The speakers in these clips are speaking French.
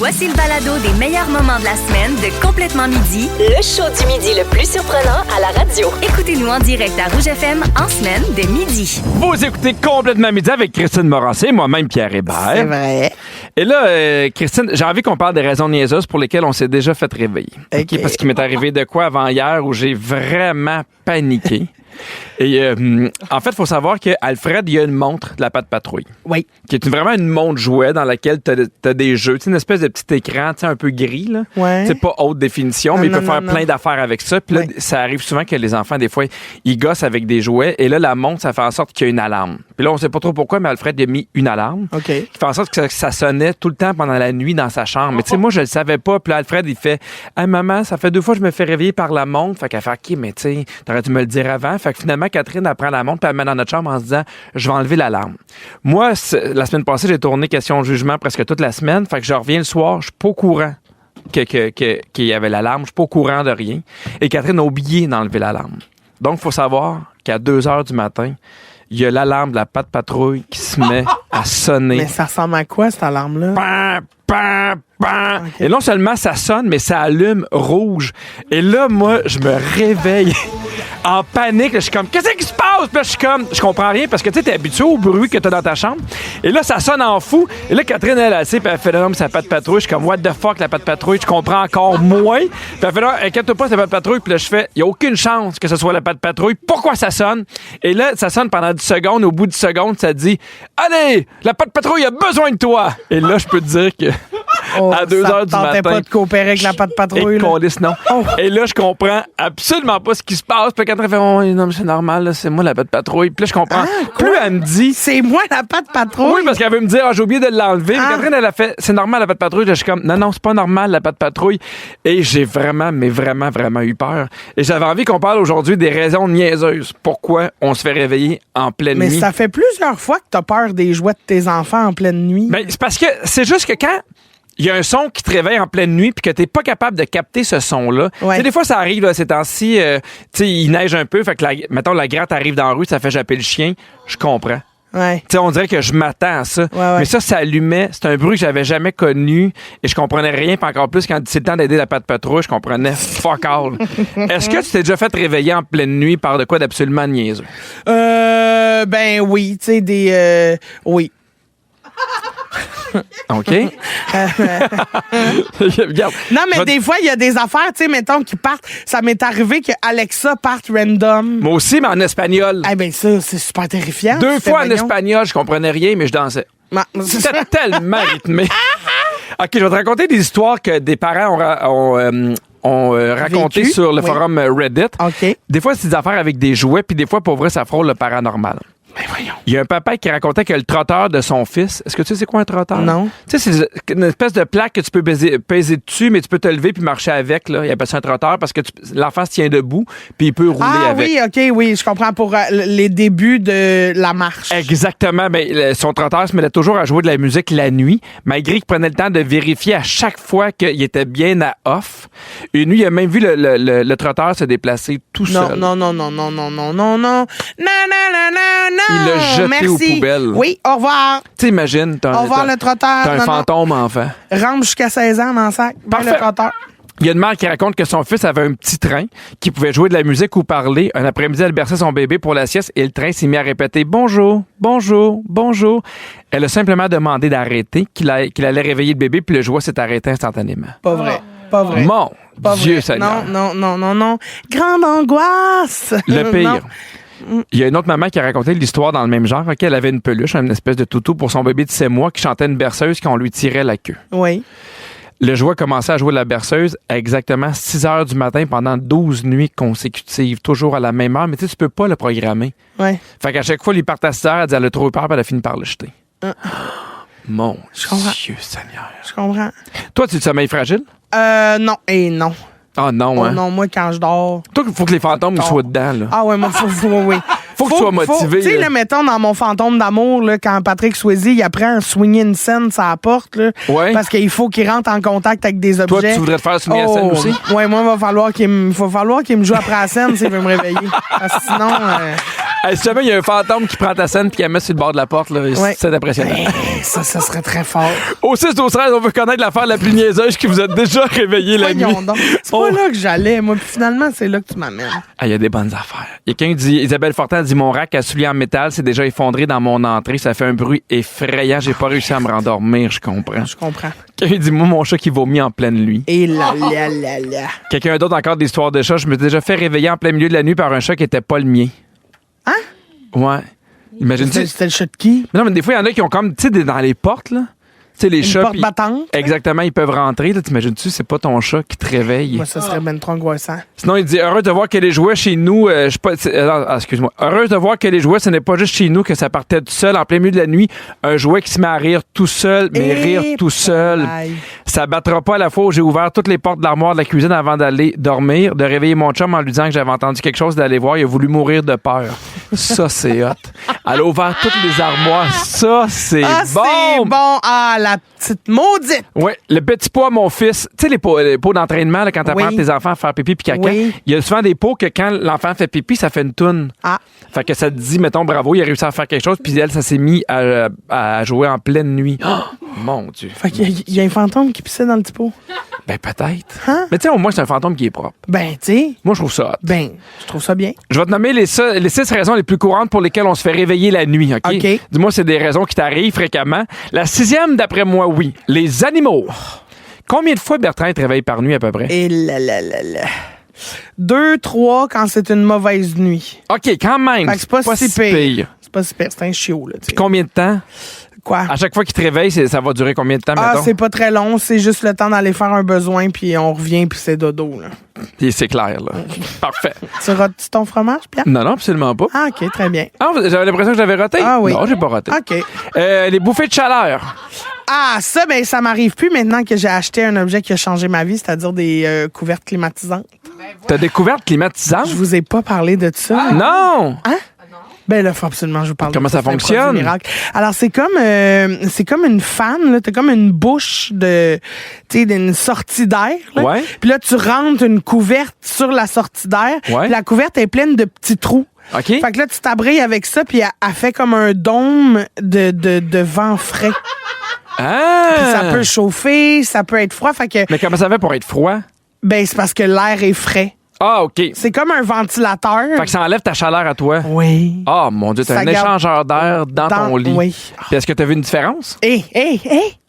Voici le balado des meilleurs moments de la semaine de Complètement Midi, Le show du midi le plus surprenant à la radio. écoutez-nous en direct à Rouge FM en semaine dès midi. Vous écoutez Complètement Midi avec Christine Morancé, moi-même Pierre Hébert. C'est vrai. Et là, Christine, j'ai envie qu'on parle des raisons niaiseuses pour lesquelles on s'est déjà fait réveiller. OK. Parce qu'il m'est arrivé de quoi avant hier où j'ai vraiment paniqué. Et en fait, il faut savoir qu'Alfred, il y a une montre de la Pat' Patrouille. Oui. Qui est vraiment une montre jouet dans laquelle t'as des jeux. Tu sais, une espèce de petit écran, tu sais, un peu gris, là. Ouais. C'est pas haute définition, mais il peut faire plein non. d'affaires avec ça. Puis là, Oui. ça arrive souvent que les enfants, des fois, ils gossent avec des jouets. Et là, la montre, ça fait en sorte qu'il y a une alarme. Puis là, on sait pas trop pourquoi, mais Alfred, il a mis une alarme. OK. Qui fait en sorte que ça sonnait tout le temps pendant la nuit dans sa chambre. Mais tu sais, moi, je le savais pas. Puis là, Alfred, il fait « Hey, maman, ça fait 2 fois que je me fais réveiller par la montre. » Fait qu'elle fait « OK, mais tu sais, t'aurais dû me le dire avant. » Fait que finalement, Catherine, elle prend la montre puis elle met dans notre chambre en se disant « Je vais enlever l'alarme. » Moi, la semaine passée, j'ai tourné question de jugement presque toute la semaine. Fait que je reviens le soir, je suis pas au courant qu'il y avait l'alarme. Je suis pas au courant de rien. Et Catherine a oublié d'enlever l'alarme. Donc, il faut savoir qu'à 2 heures du matin, il y a l'alarme de la Pat' Patrouille qui se met à sonner. Mais ça ressemble à quoi, cette alarme-là? Pam, pam, pam. Ok. Et non seulement ça sonne, mais ça allume rouge. Et là, moi, je me réveille en panique. Je suis comme, qu'est-ce qui se passe? Puis là, je suis comme, je comprends rien parce que tu sais, t'es habitué au bruit que t'as dans ta chambre. Et là, ça sonne en fou. Et là, Catherine, elle sait, puis elle fait, non, mais c'est la Pat' Patrouille. Je suis comme, what the fuck, la Pat' Patrouille? Je comprends encore moins. Puis elle fait, non, inquiète-toi pas, c'est la Pat' Patrouille. Puis là, je fais, il n'y a aucune chance que ce soit la Pat' Patrouille. Pourquoi ça sonne? Et là, ça sonne pendant 10 secondes. Au bout de 10 secondes, ça dit, allez, la Pat' Patrouille a besoin de toi. Et là, je peux te dire que à 2 heures du Ça matin. tentait pas de coopérer avec la Pat' Patrouille, Et là? non. Oh. Et là, je comprends absolument pas ce qui se passe. Puis Catherine fait, oh, non, mais c'est normal, là, c'est moi la Pat' Patrouille. Puis là, je comprends. quoi? Plus elle me dit. C'est moi, la Pat' Patrouille? Oui, parce qu'elle veut me dire, j'ai oublié de l'enlever. Ah. Catherine, elle a fait, c'est normal la Pat' Patrouille. Là, je suis comme, non, c'est pas normal la Pat' Patrouille. Et j'ai vraiment, mais vraiment, vraiment eu peur. Et j'avais envie qu'on parle aujourd'hui des raisons niaiseuses. Pourquoi on se fait réveiller en pleine Mais nuit. ça fait plusieurs fois que t'as peur des jouets de tes enfants en pleine nuit. Ben, c'est parce que c'est juste que quand il y a un son qui te réveille en pleine nuit puis que t'es pas capable de capter ce son-là. Ouais. Tu sais, des fois, ça arrive, là, ces temps-ci, tu sais, il neige un peu, fait que, mettons, la gratte arrive dans la rue, ça fait japper le chien. Je comprends. Ouais. Tu sais, on dirait que je m'attends à ça. Ouais. Mais ça allumait. C'est un bruit que j'avais jamais connu et je comprenais rien. Puis encore plus, quand c'est le temps d'aider la Pat' Patrouille, je comprenais fuck all. Est-ce que tu t'es déjà fait réveiller en pleine nuit par de quoi d'absolument niaiseux? Ben oui, tu sais, des... oui. OK? Regarde. Non, mais Je vais- des fois, il y a des affaires, tu sais, mettons, qui partent. Ça m'est arrivé que Alexa parte random. Moi aussi, mais en espagnol. Eh ben ça, c'est super terrifiant. 2 Tu fais, fois en voyons. espagnol, je comprenais rien, mais je dansais. C'était tellement rythmé. OK, je vais te raconter des histoires que des parents ont racontées Vécu? sur le Oui. forum Reddit. OK. Des fois, c'est des affaires avec des jouets, puis des fois, pour vrai, ça frôle le paranormal. Ben voyons. Il y a un papa qui racontait que le trotteur de son fils... Est-ce que tu sais c'est quoi un trotteur? Non. Tu sais, c'est une espèce de plaque que tu peux peser dessus, mais tu peux te lever puis marcher avec. Là. Il appelle ça un trotteur parce que l'enfant se tient debout puis il peut rouler avec. Oui, OK, oui, je comprends pour les débuts de la marche. Exactement. Ben, son trotteur se mettait toujours à jouer de la musique la nuit, malgré qu'il prenait le temps de vérifier à chaque fois qu'il était bien à off. Une nuit, il a même vu le trotteur se déplacer tout seul. Non. Il l'a jeté merci. aux poubelles. Oui, au revoir. Tu imagines, Au revoir, le trotteur. t'as un Non, non. fantôme enfant. Rentre jusqu'à 16 ans dans le sac. Ben, Parfait. le trotteur. Il y a une mère qui raconte que son fils avait un petit train qui pouvait jouer de la musique ou parler. Un après-midi, elle berçait son bébé pour la sieste et le train s'est mis à répéter « Bonjour, bonjour, bonjour ». Elle a simplement demandé d'arrêter, qu'il allait réveiller le bébé, puis le jouet s'est arrêté instantanément. Pas vrai. Pas vrai. Mon Pas Dieu vrai. Seigneur. Non. Grande angoisse. Le Non. pire. Il y a une autre maman qui a raconté l'histoire dans le même genre. OK, elle avait une peluche, une espèce de toutou pour son bébé de 7 mois qui chantait une berceuse quand on lui tirait la queue. Oui. Le jouet commençait à jouer de la berceuse à exactement 6 heures du matin pendant 12 nuits consécutives, toujours à la même heure. Mais tu sais, tu peux pas le programmer. Oui. Fait qu'à chaque fois, il partait à 6 heures, elle dit elle a trop eu peur, puis elle a fini par le jeter. Mon comprends. Dieu Seigneur. Je comprends. Toi, tu es sommeil fragile? Non. Et non. Ah non, Oh hein? non, moi, quand je dors. Toi, il faut que les fantômes ils soient dedans, là. Ah ouais, moi, oui. Faut que tu sois motivé, Tu sais, là. là, mettons, dans mon fantôme d'amour, là, quand Patrick Swayze, il apprend à swinger une scène sur la porte, là, Ouais. parce qu'il faut qu'il rentre en contact avec des objets. Toi, tu voudrais te faire soumis à la scène aussi? Ouais, moi, il va falloir qu'il me joue après la scène s'il veut me réveiller. Parce que sinon, Hey, si jamais il y a un fantôme qui prend ta scène et qui la met sur le bord de la porte, là, Ouais. c'est impressionnant. Ça serait très fort. Au 6-12-13, on veut connaître l'affaire la plus niaiseuse qui vous a déjà réveillé la nuit. Voyons donc. C'est pas là que j'allais, moi. Puis finalement, c'est là que tu m'amènes. Ah, il y a des bonnes affaires. Il y a quelqu'un qui dit, Isabelle Fortin dit, mon rack à souliers en métal s'est déjà effondré dans mon entrée. Ça fait un bruit effrayant. J'ai pas réussi à me rendormir, je comprends. Je comprends. Quelqu'un dit, moi, mon chat qui vomit en pleine nuit. Et là, là, là, là. Quelqu'un d'autre encore d'histoire de chat. Je me suis déjà fait réveiller en plein milieu de la nuit par un chat qui était pas le mien. Hein? Ouais. Imagine-tu. C'était le chat de qui? Mais non, mais des fois, il y en a qui ont comme, tu sais, dans les portes, là. Tu sais, les Une chats. porte puis- battante? Exactement, ils peuvent rentrer. Là, t'imagines-tu, c'est pas ton chat qui te réveille. Moi, ça serait ben trop angoissant. Sinon, il dit heureux de voir que les jouets chez nous. Je sais pas. Excuse-moi. Heureux de voir que les jouets, ce n'est pas juste chez nous que ça partait tout seul en plein milieu de la nuit. Un jouet qui se met à rire tout seul, mais rire tout seul. Aïe. Ça battra pas à la fois où j'ai ouvert toutes les portes de l'armoire de la cuisine avant d'aller dormir, de réveiller mon chum en lui disant que j'avais entendu quelque chose, d'aller voir. Il a voulu mourir de peur. Ça, c'est hot. Elle a ouvert toutes les armoires. Ça, c'est Ah, bon. c'est bon. Ah, la petite maudite. Oui, le petit pot à mon fils. Tu sais, les pots d'entraînement, là, quand t'apprends Oui. tes enfants à faire pipi puis caca, Oui. il y a souvent des pots que quand l'enfant fait pipi, ça fait une toune. Ah. Fait que ça te dit, mettons, bravo, il a réussi à faire quelque chose, puis elle, ça s'est mis à jouer en pleine nuit. Oh, mon Dieu. Fait qu'il y a un fantôme qui pissait dans le petit pot. Ben, peut-être. Hein? Mais tu sais, au moins, c'est un fantôme qui est propre. Ben, tu sais, Moi, je trouve ça hot. ben, je trouve ça bien. Je vais te nommer les 6 raisons les plus courantes pour lesquelles on se fait réveiller la nuit, OK? OK. Dis-moi, c'est des raisons qui t'arrivent fréquemment. La 6e, d'après moi, oui. Les animaux. Combien de fois Bertrand te réveille par nuit, à peu près? Et là, là, là, là. 2, 3 quand c'est une mauvaise nuit. OK, quand même. Fait que c'est pas si pire. pire. C'est pas super, c'est un chiot, là, tu sais. Combien de temps? Quoi? À chaque fois qu'il te réveille, ça va durer combien de temps, Ah, mettons? c'est pas très long, c'est juste le temps d'aller faire un besoin, puis on revient, puis c'est dodo, là. Puis c'est clair, là. Parfait. Tu rates ton fromage, Pierre? Non, non, absolument pas. Ah, OK, très bien. Ah, j'avais l'impression que j'avais raté. Ah oui. Non, j'ai pas raté. OK. Les bouffées de chaleur. Ah, ça, ben, ça m'arrive plus maintenant que j'ai acheté un objet qui a changé ma vie, c'est-à-dire des couvertes climatisantes. T'as découvert climatisante? Je vous ai pas parlé de ça. Non! Hein? Ben là, faut absolument que je vous parle Comment de ça c'est un fonctionne? produit miracle. Alors, c'est comme une fan, là. T'as comme une bouche de, tu sais, d'une sortie d'air, là. Ouais. Puis là, tu rentres une couverte sur la sortie d'air. Ouais. Puis la couverte est pleine de petits trous. OK. Fait que là, tu t'abriles avec ça, puis elle fait comme un dôme de vent frais. Ah! Puis ça peut chauffer, ça peut être froid. Fait que, Mais comment ça fait pour être froid? ben, c'est parce que l'air est frais. Ah, OK. C'est comme un ventilateur. Fait que ça enlève ta chaleur à toi. Oui. Ah, mon Dieu, t'as Ça un garde échangeur d'air dans ton lit. Oui. Puis est-ce que t'as vu une différence?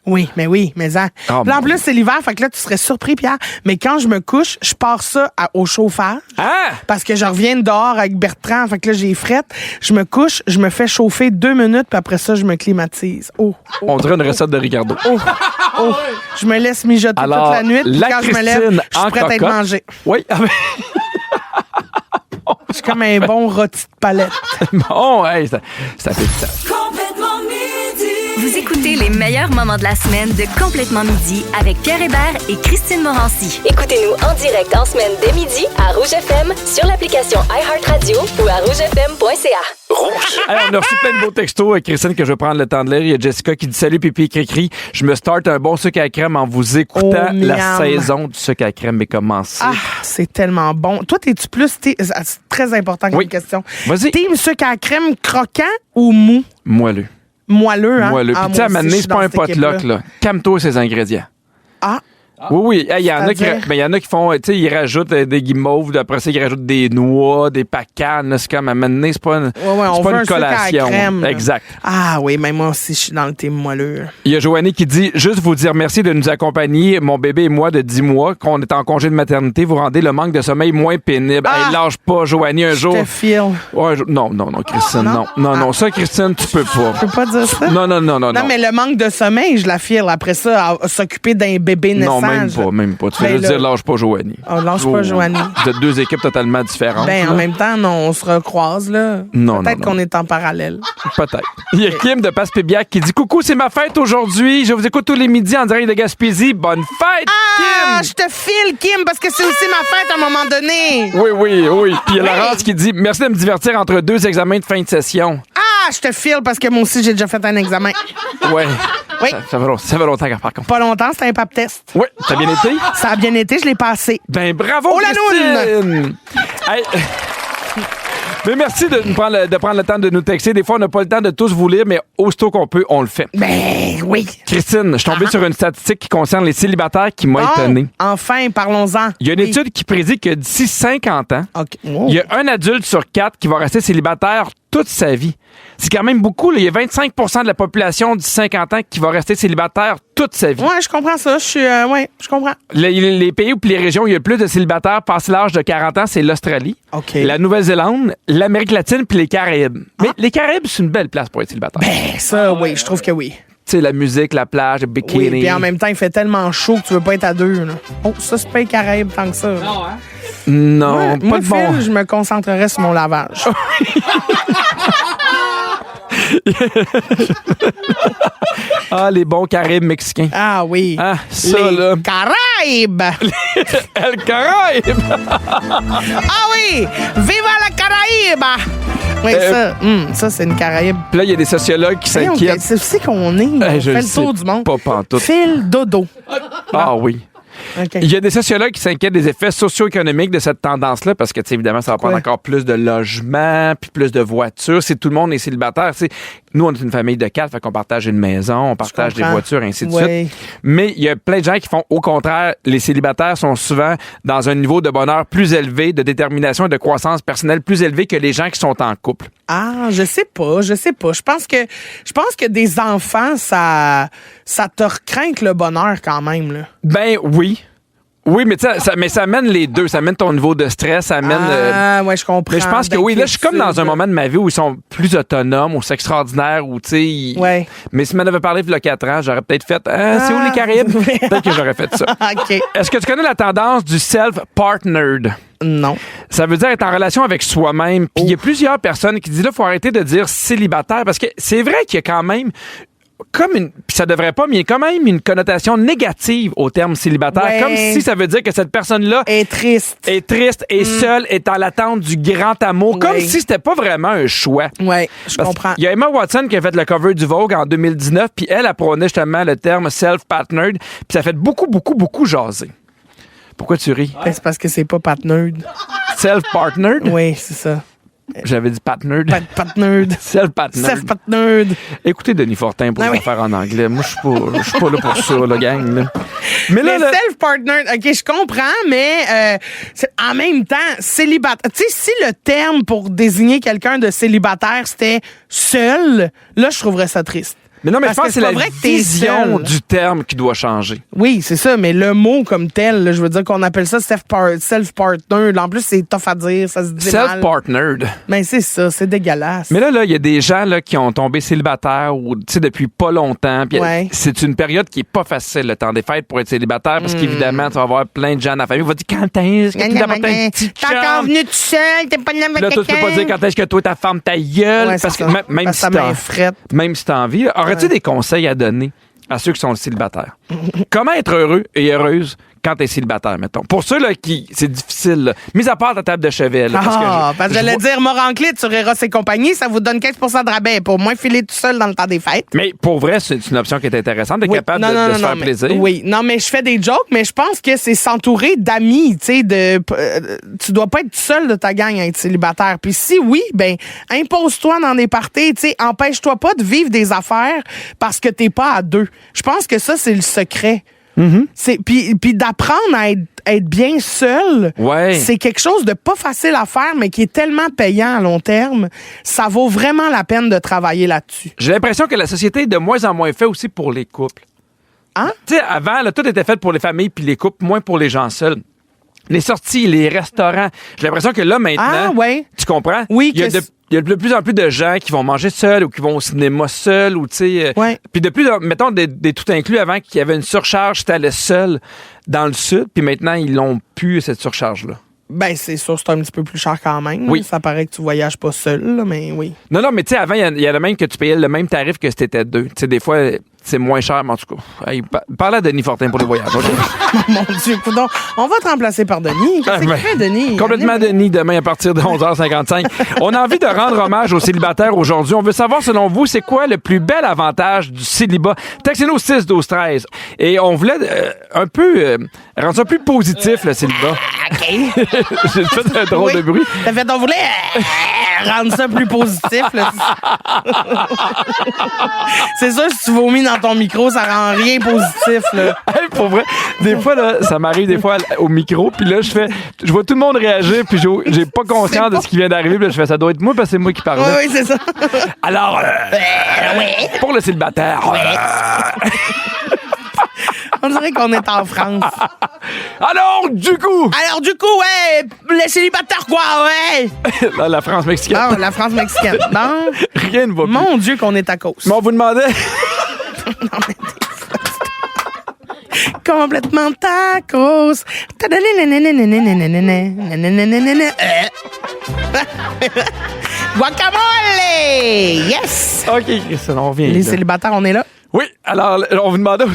Oui, mais en. Ah, Puis en mon plus, c'est l'hiver, fait que là, tu serais surpris, Pierre. Mais quand je me couche, je pars ça au chauffage. Ah! Parce que je reviens de dehors avec Bertrand, fait que là, j'ai frette. Je me couche, je me fais chauffer 2 minutes, puis après ça, je me climatise. On dirait une recette de Ricardo. Je me laisse mijoter Alors, toute la nuit, puis la quand je me lève, Christine je suis en prête à être cocotte. mangée. Oui. Ah, ben, Je suis comme un bon rôti de palette. bon, hey, ça fait ça. Vous écoutez les meilleurs moments de la semaine de Complètement Midi avec Pierre Hébert et Christine Morancy. Écoutez-nous en direct en semaine dès midi à Rouge FM, sur l'application iHeartRadio ou à rougefm.ca. Hey, on a reçu plein de beaux textos, Christine, que je vais prendre le temps de lire. Il y a Jessica qui dit salut, pipi, cri-cri. Je me starte un bon sucre à crème en vous écoutant. Oh, La miam. saison du sucre à crème est commencée. Ah, c'est tellement bon. Toi, t'es-tu plus... c'est très important comme Oui. question. Vas-y. Team sucre à crème croquant ou mou? Moelleux. Moelleux, hein? Moelleux. Ah, Puis tu sais, à un moi moment aussi, donné, je suis c'est pas dans un cette potluck, équipe-là. là. Calme-toi ses ingrédients. Ah, Oui. Hey, il y en a qui, C'est-à-dire? ben, il y en a qui font, tu sais, ils rajoutent des guimauves, après ça, ils rajoutent des noix, des pacanes. là. C'est comme, à un moment donné, c'est pas une, on c'est veut pas un une sucre à la collation. crème, là. Exact. Ah oui, mais moi aussi, je suis dans le team moelleux. Il y a Joannie qui dit juste vous dire merci de nous accompagner, mon bébé et moi de 10 mois, qu'on est en congé de maternité, vous rendez le manque de sommeil moins pénible. Ah! Hey, lâche pas, Joannie, un jour. Je te file. Ouais, non, Christine, Non? non. Ça, Christine, tu peux pas. Je peux pas dire ça? Non. Non, mais le manque de sommeil, je la file. Après ça, à s'occuper d'un bébé naissant. Non, même pas. Tu veux Ben juste là- dire lâche pas, Joannie. Oh, lâche pas, Joannie. Vous êtes deux équipes totalement différentes. Ben, en là. même temps, non, on se recroise, là. Non, Peut-être non. qu'on est en parallèle. Peut-être. Il y a Kim de Passepébiac qui dit coucou, c'est ma fête aujourd'hui. Je vous écoute tous les midis en direct de Gaspésie. Bonne fête, Ah, Kim! je te file, Kim, parce que c'est aussi ma fête à un moment donné. Oui. Puis il y a Laurence qui dit merci de me divertir entre 2 examens de fin de session. Ah, je te file parce que moi aussi, j'ai déjà fait un examen. Ouais. Oui. Ça fait longtemps par contre. Pas longtemps, c'était un pap test. Oui, ça a bien été? Ça a bien été, je l'ai passé. Ben bravo, Oh, la Christine! Hey, Mais merci de prendre le temps de nous texter. Des fois, on n'a pas le temps de tous vous lire, mais aussitôt qu'on peut, on le fait. Ben oui. Christine, je suis tombé sur une statistique qui concerne les célibataires qui m'a étonné. Enfin, parlons-en. Il y a une étude qui prédit que d'ici 50 ans, Oh. il y a un adulte sur 4 qui va rester célibataire toute sa vie. C'est quand même beaucoup. Là. Il y a 25 % de la population d'ici 50 ans qui va rester célibataire toute sa vie. Ouais, je comprends ça. Je comprends. Les pays ou les régions où il y a le plus de célibataires passé l'âge de 40 ans, c'est l'Australie, OK. la Nouvelle-Zélande, l'Amérique latine puis les Caraïbes. Mais les Caraïbes, c'est une belle place pour être célibataire. Ben, ça, oui, je trouve que oui. Tu sais, la musique, la plage, le bikini. Oui, puis en même temps, il fait tellement chaud que tu veux pas être à deux. Là. Oh, ça, c'est pas les Caraïbes tant que ça. Non, hein? Non, pas moi, de bon. Phil, je me concentrerais sur mon lavage. Ah, les bons Caraïbes mexicains. Ah oui. Ah, ça, les là. Caraïbes! El Caraïbe! Ah oui! Viva la Caraïbe! Oui, ça c'est une Caraïbe. Puis là, il y a des sociologues qui Voyons, s'inquiètent. c'est aussi qu'on est. On je fait le le tour sais du monde. pas pantoute. Phil dodo. Ah oui. OK. Il y a des sociologues qui s'inquiètent des effets socio-économiques de cette tendance-là parce que, tu sais, évidemment, ça va prendre encore plus de logements puis plus de voitures. Si tout le monde est célibataire, tu sais, nous, on est une famille de 4, fait qu'on partage une maison, on partage des voitures, ainsi de suite. Mais il y a plein de gens qui font, au contraire, les célibataires sont souvent dans un niveau de bonheur plus élevé, de détermination et de croissance personnelle plus élevé que les gens qui sont en couple. Ah, je sais pas. Je pense que des enfants, ça te recrainte le bonheur quand même, là. Ben oui. Oui, mais ça amène les deux. Ça amène ton niveau de stress, ça amène... ouais, je comprends. Mais je pense que oui, là, je suis comme dans un moment de ma vie où ils sont plus autonomes, où c'est extraordinaire, où, tu sais... Ouais. Mais si m'en avait parlé il y a 4 ans, j'aurais peut-être fait c'est où les Caraïbes? Peut-être que j'aurais fait ça. OK. Est-ce que tu connais la tendance du self-partnered? Non. Ça veut dire être en relation avec soi-même. Puis il y a plusieurs personnes qui disent là, faut arrêter de dire célibataire parce que c'est vrai qu'il y a quand même puis ça devrait pas, mais il y a quand même une connotation négative au terme célibataire. Ouais. Comme si ça veut dire que cette personne-là est triste, et seule, est en l'attente du grand amour. Comme si c'était pas vraiment un choix. Oui, je comprends. Il y a Emma Watson qui a fait le cover du Vogue en 2019, puis elle apprenait justement le terme self-partnered, puis ça a fait beaucoup, beaucoup, beaucoup jaser. Pourquoi tu ris? Ben, c'est parce que c'est pas partnered. Self-partnered? Oui, c'est ça. J'avais dit partnered. Partnered. Self-partnered. Self-partnered. Écoutez Denis Fortin pour Ah oui. faire en anglais. Moi, je suis pas là pour ça, la gang. Là. Mais là, self-partnered, OK, je comprends, mais en même temps, célibataire. Tu sais, si le terme pour désigner quelqu'un de célibataire, c'était seul, là, je trouverais ça triste. mais non, mais Parce je pense que que c'est c'est la pas vrai que t'es vision seul. du terme qui doit changer. Oui, c'est ça, mais le mot comme tel, là, je veux dire qu'on appelle ça self-partnered. En plus, c'est tough à dire, ça se dit mal. Self-partnered. Mais c'est ça, c'est dégueulasse. Mais là, il y a des gens là, qui ont tombé célibataires ou, tu sais, depuis pas longtemps. Puis Ouais. c'est une période qui est pas facile, le temps des fêtes, pour être célibataire, parce qu'évidemment, tu vas avoir plein de gens dans la famille. On va dire, quand est-ce que tu vas avoir un petit T'es encore chum? venu tout seul, t'es pas de la Là, toi, tu peux pas dire quand est-ce que toi, ta femme, ta gueule. Ouais, parce c'est que ça. même Parce si que ça m'effraie. même si t'as envie, aurais-tu des conseils à donner à ceux qui sont célibataires? Comment être heureux et heureuse quand t'es célibataire, mettons? Pour ceux là qui c'est difficile, là. Mis à part ta table de chevet. Là, Parce que j'allais dire Moranclite sur Eros et compagnie, ça vous donne 15 % de rabais pour moins filer tout seul dans le temps des fêtes. Mais pour vrai, c'est une option qui est intéressante, d'être Oui. capable Non, de non, se non, faire mais- plaisir. Oui, non, mais je fais des jokes, mais je pense que c'est s'entourer d'amis, tu sais, tu dois pas être tout seul de ta gang à être célibataire. Puis si oui, ben impose-toi dans des parties, tu sais, empêche-toi pas de vivre des affaires parce que t'es pas à deux. Je pense que ça, c'est le secret. C'est puis d'apprendre à être bien seul, Ouais. c'est quelque chose de pas facile à faire, mais qui est tellement payant à long terme. Ça vaut vraiment la peine de travailler là-dessus. J'ai l'impression que la société est de moins en moins faite aussi pour les couples. Hein? Tu sais, avant, là, tout était fait pour les familles puis les couples, moins pour les gens seuls. Les sorties, les restaurants. J'ai l'impression que là, maintenant, Ah, ouais. tu comprends? Oui, Il y a que il y a de plus en plus de gens qui vont manger seuls ou qui vont au cinéma seuls ou, tu sais... Ouais. Puis de plus, mettons, des tout inclus avant qu'il y avait une surcharge, c'était allé seul dans le sud, puis maintenant, ils l'ont plus, cette surcharge-là. Ben, c'est sûr, c'est un petit peu plus cher quand même. Oui. Ça paraît que tu voyages pas seul, là, mais oui. Non, mais tu sais, avant, il y a le même que tu payais le même tarif que si t'étais deux. Tu sais, des fois, c'est moins cher, mais en tout cas. Hey, parle à Denis Fortin pour les voyages. Okay? Mon Dieu, coudonc, on va te remplacer par Denis. Qu'est-ce qu'il fait, Denis? Complètement Denis, demain à partir de 11h55. On a envie de rendre hommage aux célibataires aujourd'hui. On veut savoir, selon vous, c'est quoi le plus bel avantage du célibat? Textez-nous 6 12 13. Et on voulait un peu rendre ça plus positif, le célibat. OK. J'ai fait un drôle de bruit. T'as fait, on voulait rendre ça plus positif. Là. C'est sûr, si tu vomis dans ton micro, ça rend rien positif. Là. Hey, pour vrai, des fois, là, ça m'arrive des fois au micro, puis là, je vois tout le monde réagir, puis j'ai pas conscience de ce qui vient d'arriver, puis là, je fais, ça doit être moi, parce que c'est moi qui parle. Oui, c'est ça. Alors, pour le célibataire... On dirait qu'on est en France. Alors, du coup... ouais, les célibataires, quoi, ouais. Là, la France mexicaine. Non, la France mexicaine. Non. Rien ne va plus. Mon Dieu, qu'on est à cause. Mais on vous demandait... Non, mais complètement tacos. Guacamole! Yes! OK, Christian, on revient. Les là. célibataires, on est là? Oui, alors, on vous demandait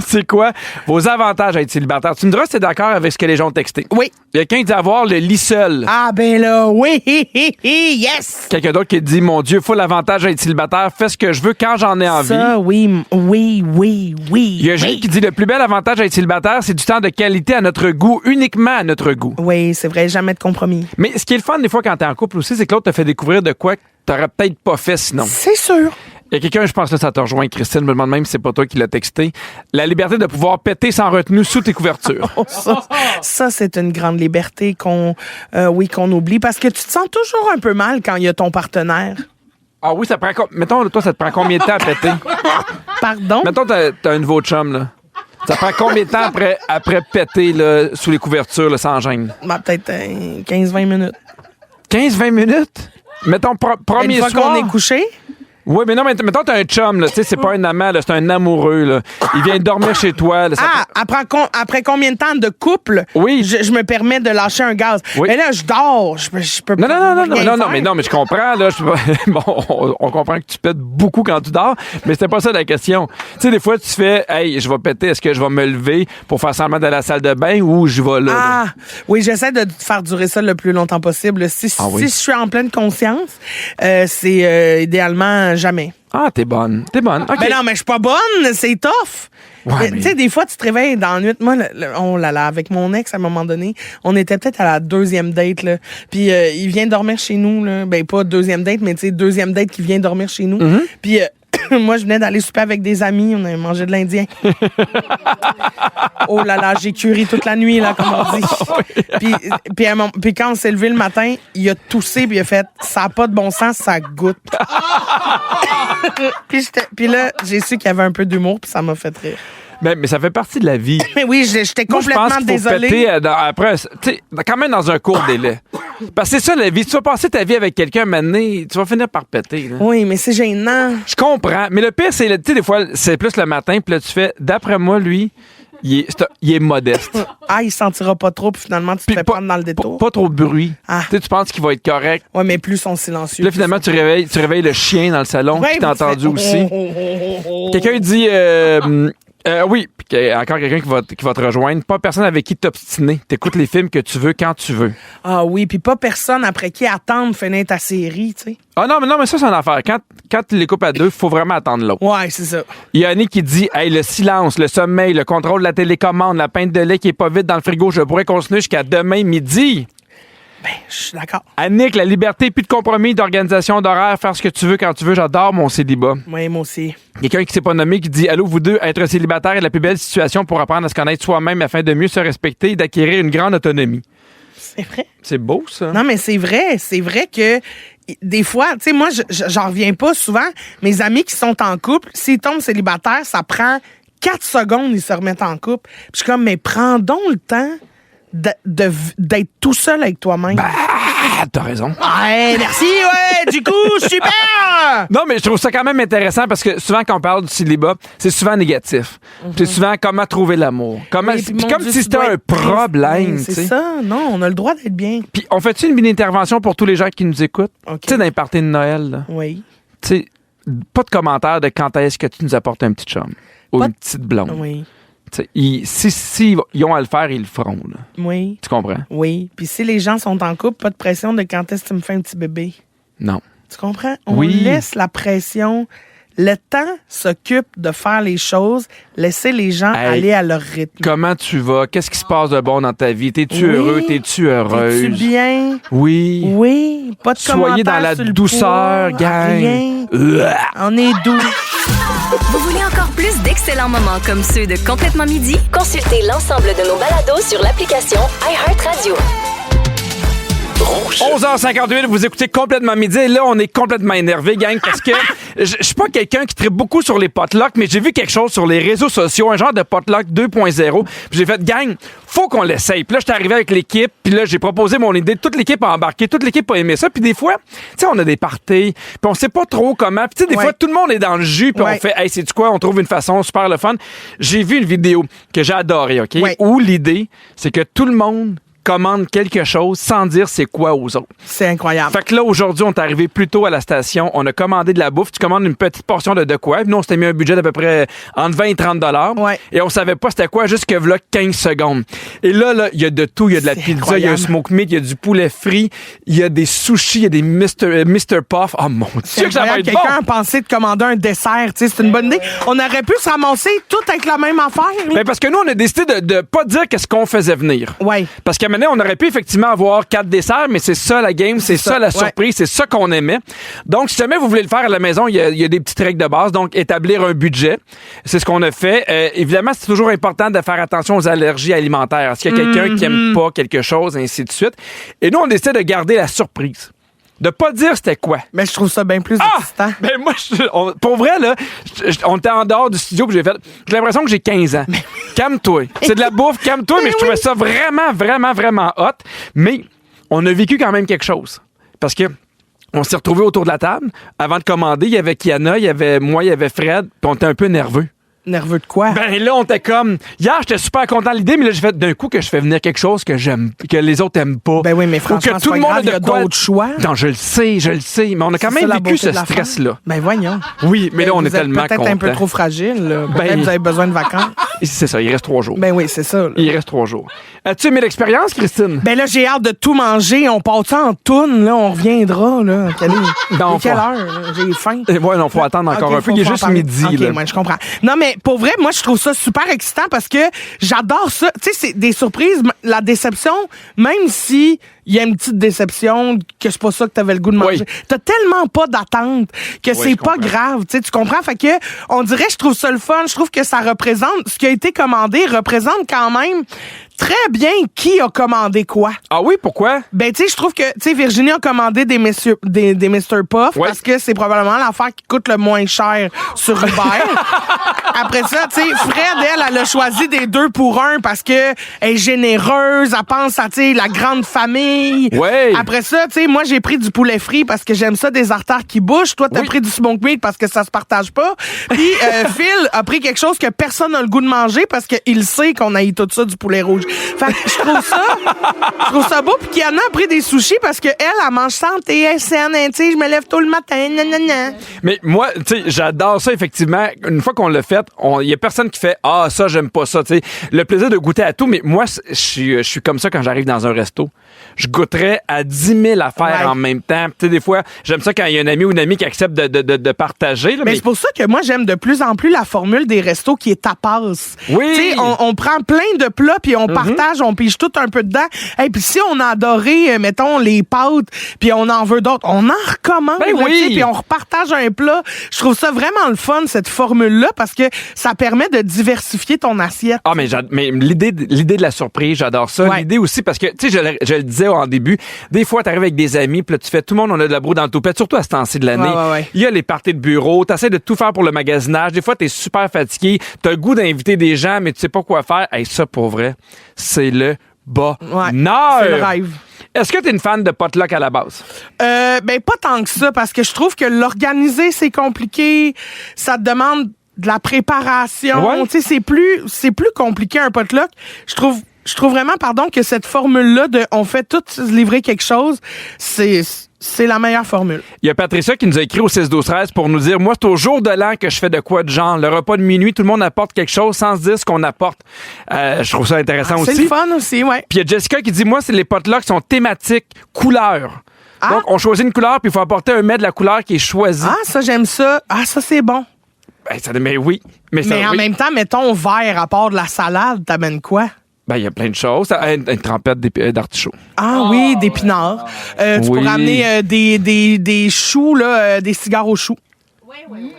c'est quoi vos avantages à être célibataire. Tu me diras si t'es d'accord avec ce que les gens ont texté. Oui. Il y a quelqu'un qui dit avoir le lit seul. Ah, ben là, oui, yes! Quelqu'un d'autre qui dit, mon Dieu, faut l'avantage à être célibataire, fais ce que je veux quand j'en ai envie. Ça, oui. Il y a Gilles qui dit, le plus bel avantage à être célibataire, c'est du temps de qualité à notre goût, uniquement à notre goût. Oui, c'est vrai, jamais de compromis. Mais ce qui est le fun des fois quand t'es en couple aussi, c'est que l'autre te fait découvrir de quoi que t'aurais peut-être pas fait sinon. C'est sûr. Il y a quelqu'un, je pense que ça te rejoint, Christine, me demande même si c'est pas toi qui l'as texté. La liberté de pouvoir péter sans retenue sous tes couvertures. Ça, c'est une grande liberté qu'on oublie parce que tu te sens toujours un peu mal quand il y a ton partenaire. Ah oui, ça prend... Mettons, toi, ça te prend combien de temps à péter? Pardon? Mettons, t'as un nouveau chum, là. Ça prend combien de temps après péter, là, sous les couvertures, là, sans gêne? Ben, peut-être 15-20 minutes. 15-20 minutes? Mettons, premier soir. Une fois soir... qu'on est couché? Oui, mais non, mais mettons, t'as un chum, là. Tu sais, c'est pas un amant, là, c'est un amoureux, là. Il vient dormir chez toi. Là, après combien de temps de couple, oui. je me permets de lâcher un gaz? Oui. Mais là, je dors. Je peux Non, pas. mais je comprends, là. Bon, on comprend que tu pètes beaucoup quand tu dors, mais c'était pas ça la question. Tu sais, des fois, tu fais, hey, je vais péter, est-ce que je vais me lever pour faire semblement de la salle de bain ou je vais là? Ah, oui, j'essaie de faire durer ça le plus longtemps possible. Si je suis en pleine conscience, c'est idéalement jamais. Ah, t'es bonne. Okay. Mais non, mais je suis pas bonne, c'est tough. Ouais, tu sais, des fois, tu te réveilles dans la nuit. Moi, oh là là, avec mon ex, à un moment donné, on était peut-être à la deuxième date, là. Puis il vient dormir chez nous, là. Ben, pas deuxième date, mais tu sais, deuxième date qui vient dormir chez nous. Mm-hmm. Puis moi, je venais d'aller souper avec des amis. On avait mangé de l'Indien. Oh là là, j'ai curé toute la nuit, là, comme on dit. Puis quand on s'est levé le matin, il a toussé puis il a fait « Ça n'a pas de bon sens, ça goûte. » Puis là, j'ai su qu'il y avait un peu d'humour puis ça m'a fait rire. Mais ça fait partie de la vie. Mais oui, j'étais complètement désolée. Péter après, tu sais, quand même dans un court délai. Parce que c'est ça la vie. Si tu vas passer ta vie avec quelqu'un, maintenant, tu vas finir par péter. Là. Oui, mais c'est gênant. Je comprends. Mais le pire, c'est, tu sais, des fois, c'est plus le matin, puis là, tu fais, d'après moi, lui, il est modeste. Ah, il sentira pas trop, puis finalement, tu te fais prendre dans le détour. Pas trop de bruit. Ah. Tu sais, tu penses qu'il va être correct. Oui, mais plus sont silencieux. Puis là, finalement, tu réveilles le chien dans le salon, ouais, puis t'as entendu aussi. Quelqu'un dit... oui, puis encore quelqu'un qui va te rejoindre. Pas personne avec qui t'obstiner. T'écoutes les films que tu veux quand tu veux. Ah oui, puis pas personne après qui attendre finir ta série, tu sais. Ah non, mais ça, c'est une affaire. Quand tu les coupes à deux, il faut vraiment attendre l'autre. Ouais, c'est ça. Il y a Annie qui dit, hey, le silence, le sommeil, le contrôle de la télécommande, la pinte de lait qui est pas vide dans le frigo, je pourrais continuer jusqu'à demain midi. Ben, je suis d'accord. Annick, la liberté, plus de compromis, d'organisation, d'horaire, faire ce que tu veux quand tu veux. J'adore mon célibat. Oui, moi aussi. Quelqu'un qui s'est pas nommé qui dit, allô, vous deux, être célibataire est la plus belle situation pour apprendre à se connaître soi-même afin de mieux se respecter et d'acquérir une grande autonomie. C'est vrai. C'est beau, ça. Non, mais c'est vrai. C'est vrai que des fois, tu sais, moi, j'en reviens pas souvent. Mes amis qui sont en couple, s'ils tombent célibataires, ça prend 4 secondes, ils se remettent en couple. Puis je suis comme, mais prends donc le temps d'être tout seul avec toi-même. Bah, t'as raison. Ouais, merci, ouais, du coup, super! Non, mais je trouve ça quand même intéressant parce que souvent, quand on parle du célibat, c'est souvent négatif. C'est souvent comment trouver l'amour. Puis comme si c'était un problème. C'est ça, non, on a le droit d'être bien. Puis on fait-tu une mini-intervention pour tous les gens qui nous écoutent? Okay. Tu sais, dans les parties de Noël, là. Oui. Tu sais, pas de commentaire de quand est-ce que tu nous apportes un petit chum ou une petite blonde. Oui. Si ils ont à le faire, ils le feront. Là. Oui. Tu comprends? Oui. Puis si les gens sont en couple, pas de pression de quand est-ce que tu me fais un petit bébé. Non. Tu comprends? On laisse la pression. Le temps s'occupe de faire les choses, laisser les gens aller à leur rythme. Comment tu vas? Qu'est-ce qui se passe de bon dans ta vie? T'es-tu heureux? T'es-tu heureuse? T'es-tu bien? Oui. Oui. Pas de commentaires. Soyez dans la sur le douceur, poids, gang. Rien. On est doux. Vous voulez encore plus d'excellents moments comme ceux de Complètement Midi? Consultez l'ensemble de nos balados sur l'application iHeartRadio. 11h58, vous écoutez Complètement Midi. Et là, on est complètement énervé, gang, parce que je suis pas quelqu'un qui tripe beaucoup sur les potlucks, mais j'ai vu quelque chose sur les réseaux sociaux, un genre de potluck 2.0. Puis j'ai fait, gang, faut qu'on l'essaye. Puis là, j'étais arrivé avec l'équipe, puis là, j'ai proposé mon idée. Toute l'équipe a embarqué, toute l'équipe a aimé ça. Puis des fois, tu sais, on a des parties, puis on sait pas trop comment. Puis tu sais, des fois, tout le monde est dans le jus, puis on fait, hey, sais-tu quoi, on trouve une façon super le fun. J'ai vu une vidéo que j'ai adorée, OK? Où l'idée, c'est que tout le monde commande quelque chose sans dire c'est quoi aux autres. C'est incroyable. Fait que là, aujourd'hui, on est arrivé plus tôt à la station. On a commandé de la bouffe. Tu commandes une petite portion de quoi. Puis nous, on s'était mis un budget d'à peu près entre 20 et 30 $. Ouais. Et on savait pas c'était quoi jusque là 15 secondes. Et là, il y a de tout. Il y a de la pizza, il y a un smoke meat, il y a du poulet frit, il y a des sushis, il y a des Mr. Puff. Oh mon Dieu, que ça va être bon! Quelqu'un a pensé de commander un dessert. Tu sais, c'est une bonne idée. On aurait pu se ramasser tout avec la même affaire. Ben parce que nous, on a décidé de pas dire qu'est-ce qu'on faisait venir. Ouais. Parce qu'à un moment donné, on aurait pu effectivement avoir 4 desserts, mais c'est ça la game, c'est ça la surprise, c'est ça qu'on aimait. Donc, si jamais vous voulez le faire à la maison, il y a des petites règles de base. Donc, établir un budget, c'est ce qu'on a fait. Évidemment, c'est toujours important de faire attention aux allergies alimentaires. S'il y a quelqu'un qui aime pas quelque chose, ainsi de suite. Et nous, on essaie de garder la surprise. De pas dire c'était quoi. Mais je trouve ça bien plus excitant. Ben moi, pour vrai, là, on était en dehors du studio, puis j'ai l'impression que j'ai 15 ans. Calme-toi. C'est de la bouffe, calme-toi, mais je trouvais ça vraiment, vraiment, vraiment hot. Mais on a vécu quand même quelque chose. Parce que on s'est retrouvés autour de la table. Avant de commander, il y avait Kiana, il y avait moi, il y avait Fred, puis on était un peu nerveux. Nerveux de quoi? Ben là, on était comme... Hier, j'étais super content de l'idée, mais là, j'ai fait d'un coup que je fais venir quelque chose que j'aime, que les autres aiment pas. Ben oui, mais franchement, ou que tout le monde il y a d'autres choix. Non, je le sais. Mais on a quand même vécu ce stress-là. Ben voyons. Oui, mais là, on est tellement peut-être content. un peu trop fragile. Peut-être vous avez besoin de vacances. C'est ça, il reste 3 jours. Ben oui, c'est ça. Là. Il reste 3 jours. As-tu aimé l'expérience, Christine? Ben là, j'ai hâte de tout manger. On part ça en toune, là. On reviendra, là. Quelle heure? Là? J'ai faim. Ouais, non, faut attendre encore un peu. Il est juste midi, là. OK, moi, je comprends. Non, mais pour vrai, moi, je trouve ça super excitant parce que j'adore ça. Tu sais, c'est des surprises. La déception, même si il y a une petite déception, que c'est pas ça que t'avais le goût de manger. T'as tellement pas d'attente que c'est pas grave. Tu comprends? Fait que, on dirait, je trouve ça le fun. Je trouve que ça représente, ce qui a été commandé représente quand même très bien qui a commandé quoi. Ah oui, pourquoi? Ben, tu sais, je trouve que, tu sais, Virginie a commandé des Mr. Puff parce que c'est probablement l'affaire qui coûte le moins cher sur Uber. Après ça, tu sais, Fred, elle a choisi des 2 pour 1 parce que elle est généreuse, elle pense à, tu sais, la grande famille. Ouais. Après ça, tu sais, moi, j'ai pris du poulet frit parce que j'aime ça, des artères qui bougent. Toi, t'as pris du smoke meat parce que ça se partage pas. Puis, Phil a pris quelque chose que personne n'a le goût de manger parce qu'il sait qu'on haït tout ça, du poulet rouge. Fait que je trouve ça beau. Puis Kiana a pris des sushis parce que elle mange santé, saine, tu sais, je me lève tôt le matin, nanana. Mais moi, tu sais, j'adore ça, effectivement. Une fois qu'on l'a fait, il y a personne qui fait « Ah, ça, j'aime pas ça », tu sais. Le plaisir de goûter à tout, mais moi, je suis comme ça quand j'arrive dans un resto. Je goûterais à 10 000 affaires en même temps. Tu sais, des fois, j'aime ça quand il y a un ami ou une amie qui accepte de partager. Là, mais c'est pour ça que moi, j'aime de plus en plus la formule des restos qui est tapas. Oui! Tu sais, on prend plein de plats, puis on partage, on pige tout un peu dedans. Et puis si on a adoré, mettons, les pâtes, puis on en veut d'autres, on en recommande. Ben oui! Puis on repartage un plat. Je trouve ça vraiment le fun, cette formule-là, parce que ça permet de diversifier ton assiette. Ah, mais l'idée de la surprise, j'adore ça. Ouais. L'idée aussi, parce que, tu sais, je le disais en début, des fois, t'arrives avec des amis, puis là, tu fais, tout le monde, on a de la broue dans le toupette, surtout à ce temps-ci de l'année. Ouais. Il y a les parties de bureau, t'essaies de tout faire pour le magasinage. Des fois, t'es super fatigué, t'as le goût d'inviter des gens, mais tu sais pas quoi faire. Hey, ça, pour vrai, c'est le bonheur. C'est le rêve. Est-ce que t'es une fan de potluck à la base? Ben, pas tant que ça, parce que je trouve que l'organiser, c'est compliqué. Ça te demande de la préparation. Ouais. Tu sais, c'est plus compliqué un potluck. Je trouve vraiment, que cette formule-là de on fait tous livrer quelque chose, C'est la meilleure formule. Il y a Patricia qui nous a écrit au 6-12-13 pour nous dire, moi, c'est au jour de l'an que je fais de quoi de genre. Le repas de minuit, tout le monde apporte quelque chose sans se dire ce qu'on apporte. Je trouve ça intéressant aussi. C'est le fun aussi, ouais. Puis il y a Jessica qui dit, moi, c'est les potlucks sont thématiques, couleurs. Ah. Donc, on choisit une couleur, puis il faut apporter un mets de la couleur qui est choisi. Ah, ça, j'aime ça. Ah, ça, c'est bon. Mais oui. Mais en même temps, mettons vert, à part de la salade, t'amènes quoi? Il y a plein de choses. Une trempette d'artichaut. Ah oui, d'épinards. Tu pourrais amener des choux, là, des cigares aux choux. Oui,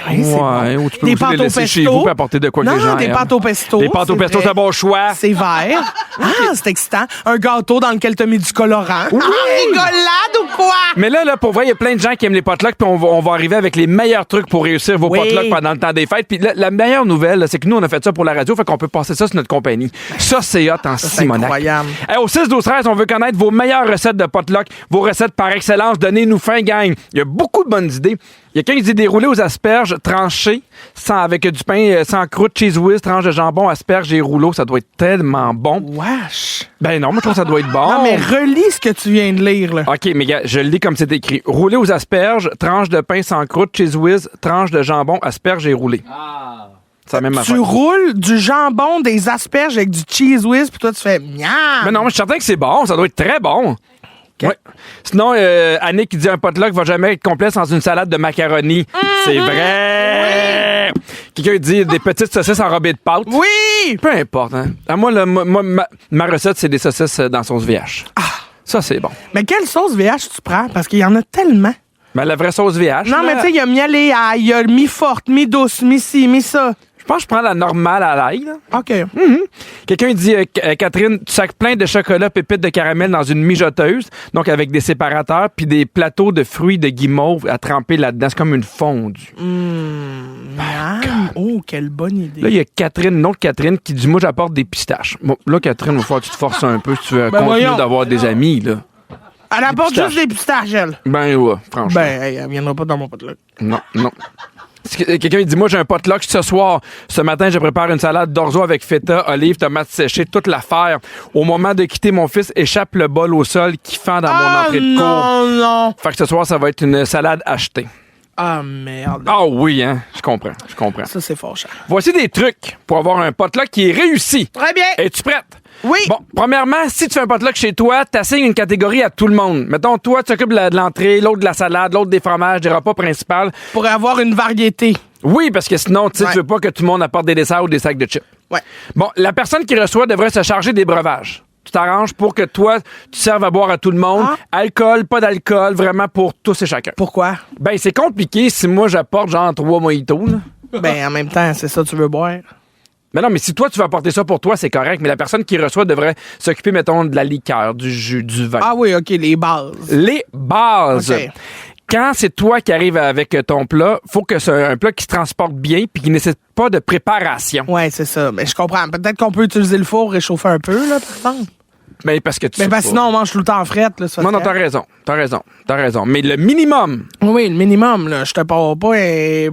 c'est bon. Ou tu peux des aussi pâtes les au laisser pesto. chez vous et apporter de quoi que les gens Non, des aiment. pâtes au pesto. Des pâtes au pesto, c'est un bon choix. C'est vert. Ah, c'est excitant. Un gâteau dans lequel t'as mis du colorant. Oui. Ah, rigolade ou quoi? Mais là, pour vrai, il y a plein de gens qui aiment les potlucks, puis on va arriver avec les meilleurs trucs pour réussir vos potlucks pendant le temps des fêtes. Puis la meilleure nouvelle, là, c'est que nous, on a fait ça pour la radio, fait qu'on peut passer ça sur notre compagnie. Ça, c'est hot en Simonac. Incroyable. Au 6-12-13, on veut connaître vos meilleures recettes de potluck, vos recettes par excellence. Donnez-nous fin, gang. Il y a beaucoup de bonnes idées. Il y a quelqu'un qui dit des roulés aux asperges tranchés, avec du pain sans croûte, cheese whiz, tranche de jambon, asperges et rouleaux. Ça doit être tellement bon. Wesh. Ben non, moi, je trouve que ça doit être bon. Non, mais relis ce que tu viens de lire, là. OK, mais gars, je le lis comme c'est écrit. Roulé aux asperges, tranche de pain sans croûte, cheese whiz, tranche de jambon, asperges et roulé. Ah. C'est la même affaire. Tu roules du jambon, des asperges avec du cheese whiz, puis toi, tu fais miam. Mais non, mais je suis certain que c'est bon. Ça doit être très bon. Okay. Ouais. Sinon, Annick qui dit un potluck va jamais être complet sans une salade de macaroni. C'est vrai! Oui. Quelqu'un dit des petites saucisses enrobées de pâte. Oui! Peu importe. Hein. À moi, ma recette, c'est des saucisses dans sauce VH. Ah! Ça, c'est bon. Mais quelle sauce VH tu prends? Parce qu'il y en a tellement. Ben, la vraie sauce VH. Non, là, mais tu sais, il y a miel et ail, il y a mi-forte, mi-douce, mi-ci, mi-ça. je pense que je prends la normale à l'ail. Là. OK. Mm-hmm. Quelqu'un dit, Catherine, tu sacs plein de chocolat pépites de caramel dans une mijoteuse, donc avec des séparateurs, puis des plateaux de fruits de guimauve à tremper là-dedans. C'est comme une fondue. Oh, quelle bonne idée. Là, il y a Catherine, une autre Catherine, qui dit, moi, j'apporte des pistaches. Bon, là, Catherine, il va falloir que tu te forces un peu si tu veux continuer voyons. d'avoir des amis, là. Elle apporte juste des pistaches, elle. Ben, ouais, franchement. Ben, elle viendra pas dans mon potluck. Non. Quelqu'un dit, moi, j'ai un potluck ce soir. Ce matin, je prépare une salade d'orzo avec feta, olives, tomates séchées, toute l'affaire. Au moment de quitter, mon fils échappe le bol au sol qui fend dans mon entrée de cour. Non. Fait que ce soir, ça va être une salade achetée. Ah, merde. Ah oui, hein? Je comprends. Ça, c'est fort cher. Voici des trucs pour avoir un potluck qui est réussi. Très bien. Es-tu prête? Oui. Bon, premièrement, si tu fais un potluck chez toi, t'assignes une catégorie à tout le monde. Mettons, toi, tu t'occupes de l'entrée, l'autre de la salade, l'autre des fromages, des repas principaux. Pour avoir une variété. Oui, parce que sinon, tu sais, Ouais. tu veux pas que tout le monde apporte des desserts ou des sacs de chips. Ouais. Bon, la personne qui reçoit devrait se charger des breuvages. Tu t'arranges pour que toi, tu serves à boire à tout le monde. Ah. Alcool, pas d'alcool, vraiment pour tous et chacun. Pourquoi? Ben, c'est compliqué si moi, j'apporte genre 3 mojitos, là. Ben, en même temps, c'est ça que tu veux boire. Mais non, mais si toi, tu veux apporter ça pour toi, c'est correct. Mais la personne qui reçoit devrait s'occuper, mettons, de la liqueur, du jus, du vin. Ah oui, OK, les bases. Les bases. OK. Quand c'est toi qui arrives avec ton plat, faut que c'est un plat qui se transporte bien puis qui ne nécessite pas de préparation. Ouais, c'est ça. Mais je comprends. Peut-être qu'on peut utiliser le four, réchauffer un peu, là, par exemple. Mais parce que tu Mais sais parce pas. que sinon, on mange tout le temps en frette, là. Non, t'as raison. Mais le minimum, Oui, le minimum, là. Je te parle pas.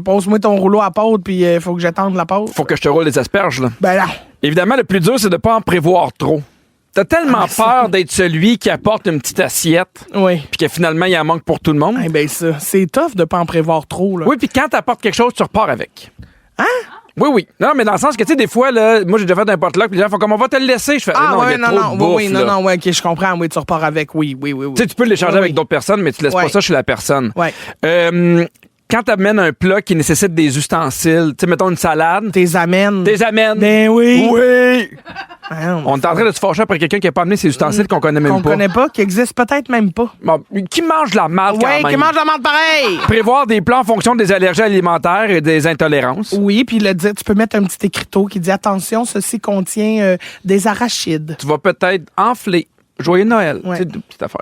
Pose-moi ton rouleau à pâte, puis il faut que j'attende la pâte. faut que je te roule les asperges, là. Ben là. Évidemment, le plus dur, c'est de pas en prévoir trop. T'as tellement peur d'être celui qui apporte une petite assiette Oui. puis que finalement, il en manque pour tout le monde. Eh ben ça, c'est tough de pas en prévoir trop, là. Oui, puis quand t'apportes quelque chose, tu repars avec. Hein? Oui. Non, mais dans le sens que, tu sais, des fois, là, moi, j'ai déjà fait un potluck, puis les gens font comme on va te le laisser. Je fais, Ah, non, ouais, il y a trop de bouffe, oui, là. non, ouais, OK, je comprends. Oui, tu repars avec. Oui. Tu sais, tu peux l'échanger Oui, avec oui. d'autres personnes, mais tu laisses Ouais. pas ça chez la personne. Ouais. Quand t'amènes un plat qui nécessite des ustensiles, tu sais, mettons une salade, T'es amènes. t'es amènes. Ben oui. Oui! Ah, On est en train de se fâcher après quelqu'un qui a pas amené ses ustensiles qu'on connaît même qu'on pas. connaît pas, qui existe peut-être même pas. Bon, qui mange de la marde quand Ouais, même? qui mange la menthe pareil. Prévoir des plans en fonction des allergies alimentaires et des intolérances. Oui, puis le dire, tu peux mettre un petit écriteau qui dit attention, ceci contient des arachides. Tu vas peut-être enfler. Joyeux Noël. Ouais. Tu sais, de petites affaires.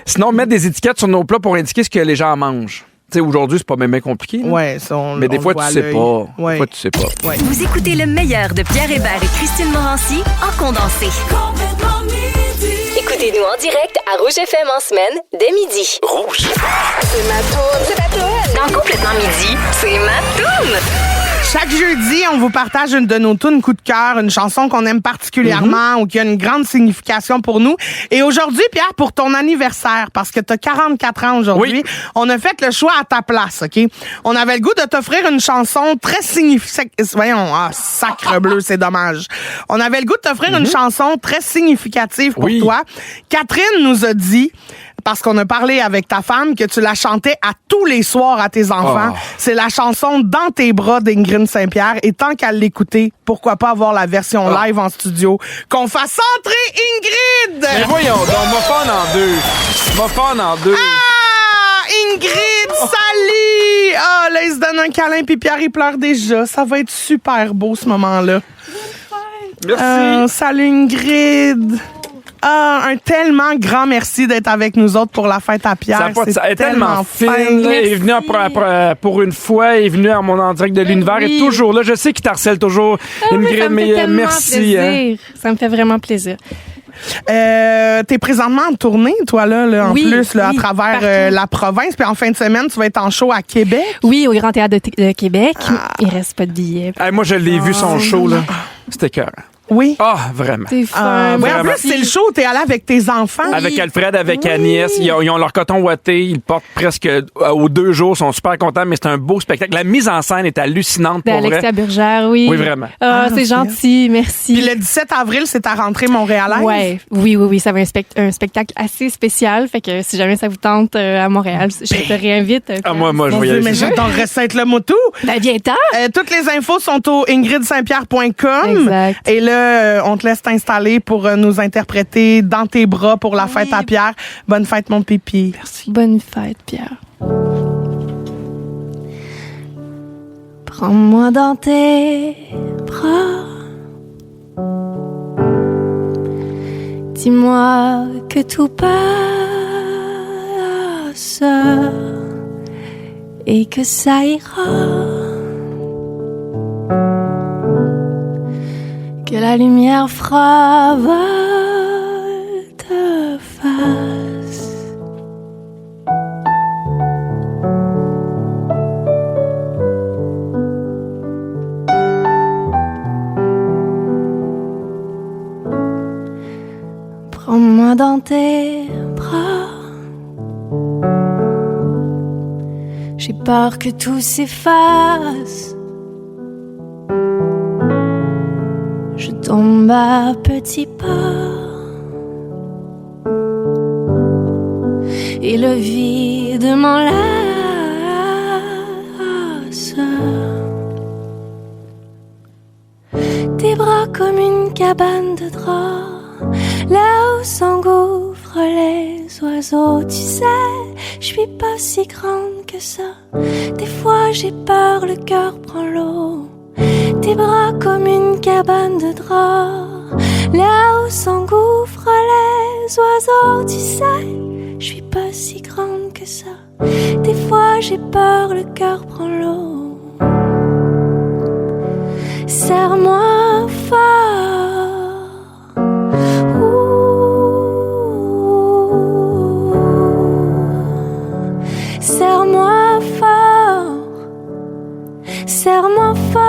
Sinon, mettre des étiquettes sur nos plats pour indiquer ce que les gens mangent. Tu sais, aujourd'hui, c'est pas même compliqué. là. Ouais, ça, Mais des on fois, le voit tu à sais l'œil. pas. Ouais. Des fois, tu sais pas. Ouais. Vous écoutez le meilleur de Pierre Hébert et Christine Morancy en condensé. Écoutez-nous en direct à Rouge FM en semaine dès midi. Rouge. C'est ma toune. Dans Complètement Midi, c'est ma toune. Chaque jeudi, on vous partage une de nos tunes coup de cœur, une chanson qu'on aime particulièrement ou qui a une grande signification pour nous. Et aujourd'hui, Pierre, pour ton anniversaire, parce que t'as 44 ans aujourd'hui, on a fait le choix à ta place, OK? On avait le goût de t'offrir une chanson très significative. Voyons, sacre bleu, c'est dommage. On avait le goût de t'offrir une chanson très significative pour toi. Catherine nous a dit, parce qu'on a parlé avec ta femme, que tu la chantais à tous les soirs à tes enfants. Oh. C'est la chanson Dans tes bras d'Ingrid Saint-Pierre. Et tant qu'à l'écouter, pourquoi pas avoir la version live en studio? Qu'on fasse entrer Ingrid! Mais voyons donc, m'a pas en deux. Ah! Ingrid, salut! Ah, là, il se donne un câlin, puis Pierre, il pleure déjà. Ça va être super beau, ce moment-là. Merci. Salut, Ingrid. Un tellement grand merci d'être avec nous autres pour la fête à Pierre. Elle est tellement fine. Il est venu pour une fois, il est venu en direct de l'univers. Il est toujours là. Je sais qu'il t'harcèle toujours. Ingrid, mais merci. Ça me fait vraiment plaisir. T'es présentement en tournée, toi, là en plus, là, à travers la province. Puis en fin de semaine, tu vas être en show à Québec. Oui, au Grand Théâtre de Québec. Il reste pas de billets. Moi, je l'ai vu, son show, là. C'était cœur. Oui. Ah, vraiment. C'est fun. Oui, en plus, c'est le show où t'es allé avec tes enfants. Avec Alfred, avec Agnès. Ils ont leur coton ouaté. Ils le portent presque aux 2 jours. Ils sont super contents, mais c'est un beau spectacle. La mise en scène est hallucinante pour vrai. Alexia Burgère, oui. Oui, vraiment. C'est gentil, merci. Puis le 17 avril, c'est ta rentrée montréalaise. Oui. Ça va être un spectacle assez spécial. Fait que si jamais ça vous tente à Montréal, je te réinvite. Moi, je vais y aller. Mais j'adorerais ça être le motu. Ben, viens-t'en. Toutes les infos sont au ingridsaintpierre.com. Exact. Et là, on te laisse t'installer pour nous interpréter Dans tes bras pour la fête à Pierre. Bonne fête, mon pipi. Merci. Bonne fête, Pierre. Prends-moi dans tes bras. Dis-moi que tout passe et que ça ira. Que la lumière fera volte-face. Prends-moi dans tes bras. J'ai peur que tout s'efface. Je tombe à petits pas et le vide m'enlace. Tes bras comme une cabane de drap, là où s'engouffrent les oiseaux. Tu sais, je suis pas si grande que ça. Des fois j'ai peur, le cœur prend l'eau. Tes bras comme une cabane de drap, là où s'engouffrent les oiseaux. Tu sais, je suis pas si grande que ça. Des fois j'ai peur, le cœur prend l'eau. Serre-moi fort. Serre-moi fort. Serre-moi fort.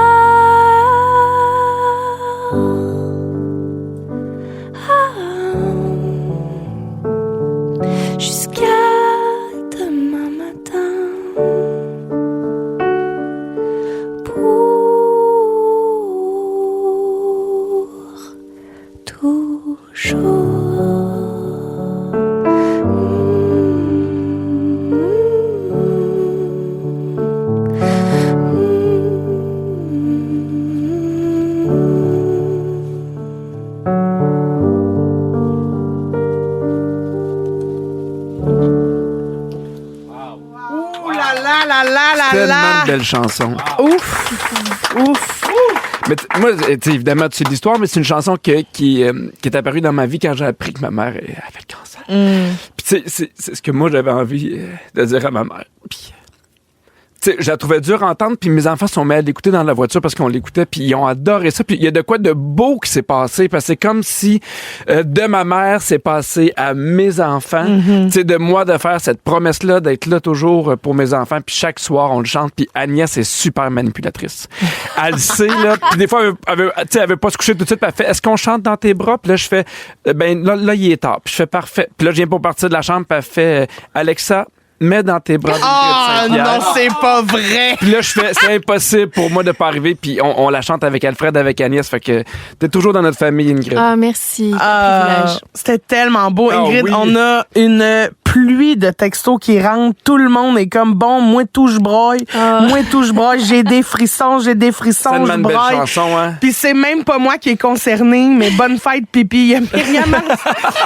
Tellement de belles chansons. Ouf. Mais moi, évidemment, tu sais l'histoire, mais c'est une chanson qui est apparue dans ma vie quand j'ai appris que ma mère avait le cancer. Puis c'est ce que moi, j'avais envie de dire à ma mère. Puis, tu sais, je la trouvais dure à entendre, puis mes enfants sont mis à l'écouter dans la voiture parce qu'on l'écoutait, puis ils ont adoré ça. Puis il y a de quoi de beau qui s'est passé, parce que c'est comme si de ma mère c'est passé à mes enfants. Tu sais, de moi de faire cette promesse-là, d'être là toujours pour mes enfants, puis chaque soir on le chante, puis Agnès est super manipulatrice. Elle le sait, là, puis des fois elle veut pas se coucher tout de suite, puis elle fait « Est-ce qu'on chante dans tes bras? » Puis là je fais « Ben là il est tard. » Puis je fais « Parfait. » Puis là je viens pour partir de la chambre, puis elle fait « Alexa, mets dans tes bras Ah, non, c'est pas vrai! Puis là, je fais, c'est impossible pour moi de pas arriver. Puis on la chante avec Alfred, avec Agnès. Fait que t'es toujours dans notre famille, Ingrid. Ah, merci. Privilège. C'était tellement beau, Ah, Ingrid. oui. On a une pluie de textos qui rentrent. Tout le monde est comme, bon, moi tout je broille. Moi tout je broille. J'ai des frissons, C'est je une belle broille. chanson, hein? Puis c'est même pas moi qui est concernée, mais bonne fête, pipi. Il y a Myriam.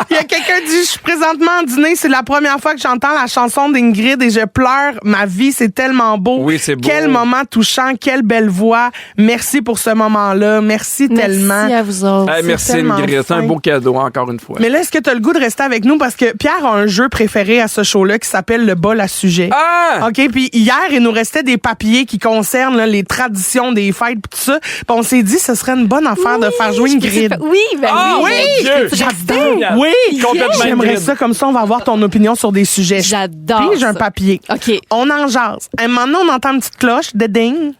Il y a quelqu'un qui dit, je suis présentement en dîner, c'est la première fois que j'entends la chanson d'Ingrid et je pleure. Ma vie, c'est tellement beau. Oui, c'est beau. Quel moment touchant, quelle belle voix. Merci pour ce moment-là. Merci tellement. Merci à vous autres. Hey, merci, tellement Ingrid. C'est un fin. beau cadeau, encore une fois. Mais là, est-ce que tu as le goût de rester avec nous? Parce que Pierre a un jeu préféré à ce show-là qui s'appelle le bol à sujet. Ah! OK, puis hier, il nous restait des papiers qui concernent là, les traditions des fêtes pis tout ça. Puis on s'est dit ce serait une bonne affaire de faire jouer Ingrid. Oui, ben Ah, oui. mon Dieu! J'adore. Oui, Complètement j'aimerais Ingrid. ça. Comme ça, on va avoir ton opinion sur des sujets. J'adore Puis j'ai un ça. papier. OK. On en jase. Un moment donné, on entend une petite cloche de ding.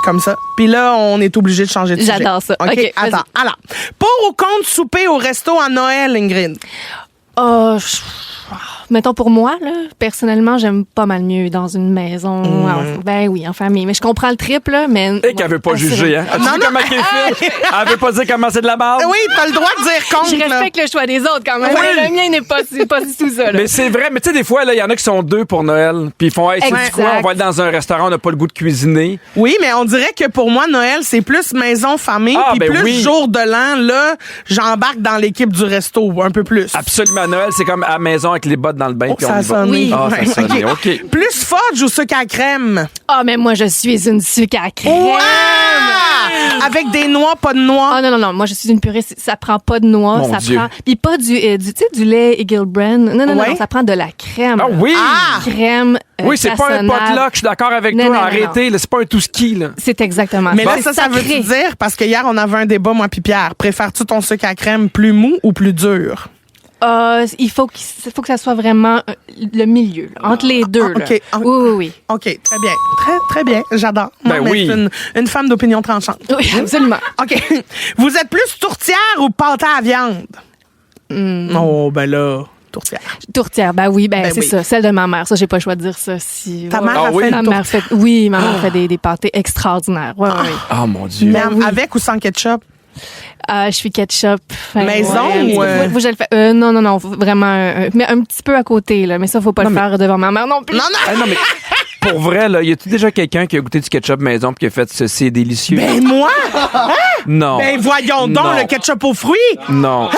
Comme ça. Puis là, on est obligé de changer de sujet. J'adore ça. OK, OK, attends. Alors, pour ou contre souper au resto à Noël, Ingrid? Mettons pour moi, là, personnellement, j'aime pas mal mieux dans une maison. Ben oui, en famille. Mais je comprends le trip, là, mais... Et qu'elle veut pas juger, hein? As-tu vu comment qu'elle fait? Elle veut pas dire comment c'est de la barbe? Oui, t'as le droit de dire contre. Je là. respecte le choix des autres quand même. Oui. Le mien n'est pas du tout ça. Là. Mais c'est vrai, mais tu sais, des fois, il y en a qui sont deux pour Noël. Puis ils font, hey, sais-tu Exact. quoi? On va aller dans un restaurant, on n'a pas le goût de cuisiner. Oui, mais on dirait que pour moi, Noël, c'est plus maison, famille, Ah, puis ben plus oui. jour de l'an. Là, j'embarque dans l'équipe du resto un peu plus. Absolument, Noël, c'est comme à la maison avec les bottes dans le bain. Oh, puis on ça a y va. sonné. Oui. Ah, ça a sonné, OK. Plus fudge ou sucre à crème? Ah, mais moi, je suis une sucre à crème. Ouais! Avec des noix, pas de noix. Ah non, moi je suis une purée, ça prend pas de noix, Mon ça Dieu. prend puis pas du tu sais du lait Eagle Brand. Non, Ouais. ça prend de la crème. Ah oui! Crème Oui, c'est pas un cassonade. potluck, je suis d'accord avec Non, toi. non, non, Arrêtez, là, c'est pas un tout ski, là. C'est exactement Mais là, ça. ça veut Sacré. dire, parce que hier, on avait un débat, moi puis Pierre. Préfères-tu ton sucre à crème plus mou ou plus dur? Il faut que ça soit vraiment le milieu, là, entre les deux. Là. OK. Oui. OK, très bien. Très bien. J'adore. Ben mais oui. c'est une femme d'opinion tranchante. Oui, absolument. OK. Vous êtes plus tourtière ou pâté à viande? Oh, ben là, tourtière. Tourtière, ben oui, Ben c'est oui. ça, celle de ma mère. Ça, j'ai pas le choix de dire ça. Si, Ta ouais. mère Ah a oui? fait Ma une mère fait, oui, ma mère fait des pâtés extraordinaires. Ouais. Ah, mon Dieu. tourtière. oui. Avec ou sans ketchup? Je suis ketchup. Maison ou, Faut que je le fasse. Non, vraiment, mais un petit peu à côté, là. Mais ça, faut pas le faire devant ma mère non plus. Non. Ah, non, mais pour vrai, là, y a-tu déjà quelqu'un qui a goûté du ketchup maison puis qui a fait ceci est délicieux? Ben moi? non. Ben voyons donc, Non. le ketchup aux fruits. Non.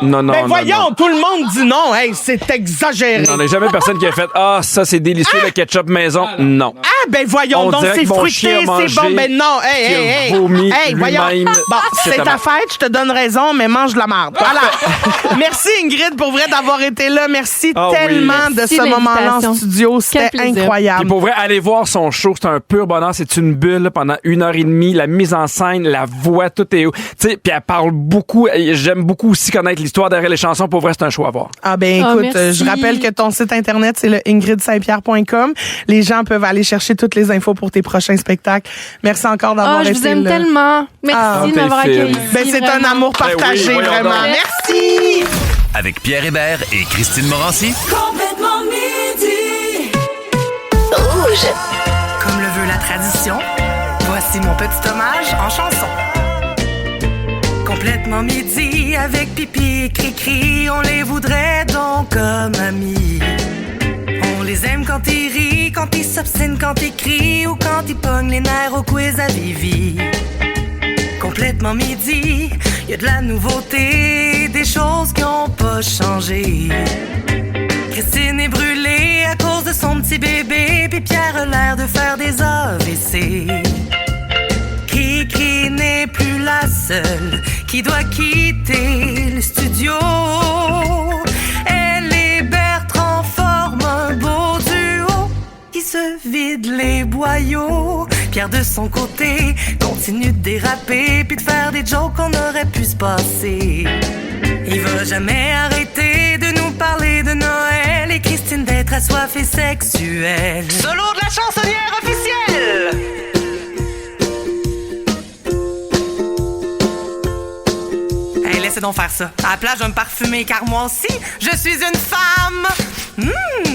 Non, non, Ben non, voyons, non. tout le monde dit non. Hey, c'est exagéré. Non, il n'y a jamais personne qui a fait ah, ça c'est délicieux le ketchup maison. Non. Ah, ben voyons On donc, dirait c'est que mon fruité, chien a c'est mangé, bon. Ben non, hey, qui a hey, hey. vomi Hey, voyons. lui-même. Bon, c'est C'est ta ta fête, je te donne raison, mais mange de la merde. Voilà. Merci Ingrid pour vrai d'avoir été là. Merci Ah tellement oui. de Merci ce de moment-là en l'invitation. studio. C'était Quel plaisir. incroyable. Puis pour vrai, allez voir son show, c'est un pur bonheur, c'est une bulle là, pendant 1h30, la mise en scène, la voix, tout est où. Tu sais, puis elle parle beaucoup, j'aime beaucoup aussi connaître l'histoire derrière les chansons, pour vrai, c'est un show à voir. Ah ben Ah, écoute, merci. je rappelle que ton site internet c'est le ingridsaintpierre.com. Les gens peuvent aller chercher toutes les infos pour tes prochains spectacles. Merci encore d'avoir je été vous aime là. tellement. Merci de t'es m'avoir fine. accueilli. ici, Ben c'est un vraiment. amour partagé oui, voyons vraiment. donc. Merci. Avec Pierre Hébert et Christine Morancy. Complètement midi. Rouge. Comme le veut la tradition, voici mon petit hommage en chanson. Complètement midi avec Pipi et Cricri, on les voudrait donc comme amis. On les aime quand ils rient, quand ils s'obstinent, quand ils crient ou quand ils pognent les nerfs au quiz à Lévis. Complètement midi, y a de la nouveauté, des choses qui ont pas changé. Christine est brûlée à cause de son petit bébé, puis Pierre a l'air de faire des AVC. Cricri n'est plus la seule qui doit quitter le studio. Elle et Bertrand forment un beau duo qui se vide les boyaux. Pierre de son côté continue de déraper puis de faire des jokes qu'on aurait pu se passer. Il va jamais arrêter de nous parler de Noël et Christine d'être assoiffée sexuelle. Solo de la chansonnière officielle. Hey, laissez donc faire ça. À la place, je vais me parfumer car moi aussi, je suis une femme.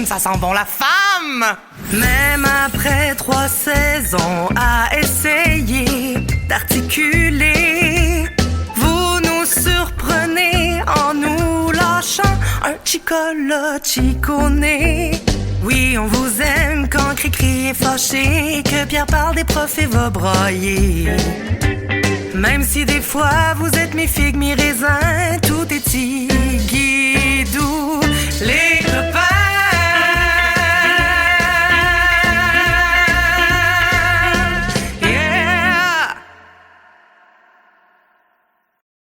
Ça sent bon la femme. Même après 3 saisons à essayer d'articuler, vous nous surprenez en nous lâchant un chicola chiconé. Oui, on vous aime quand Cricri est fâché, que Pierre parle des profs et va brailler. Même si des fois vous êtes mes figues, mes raisins, tout est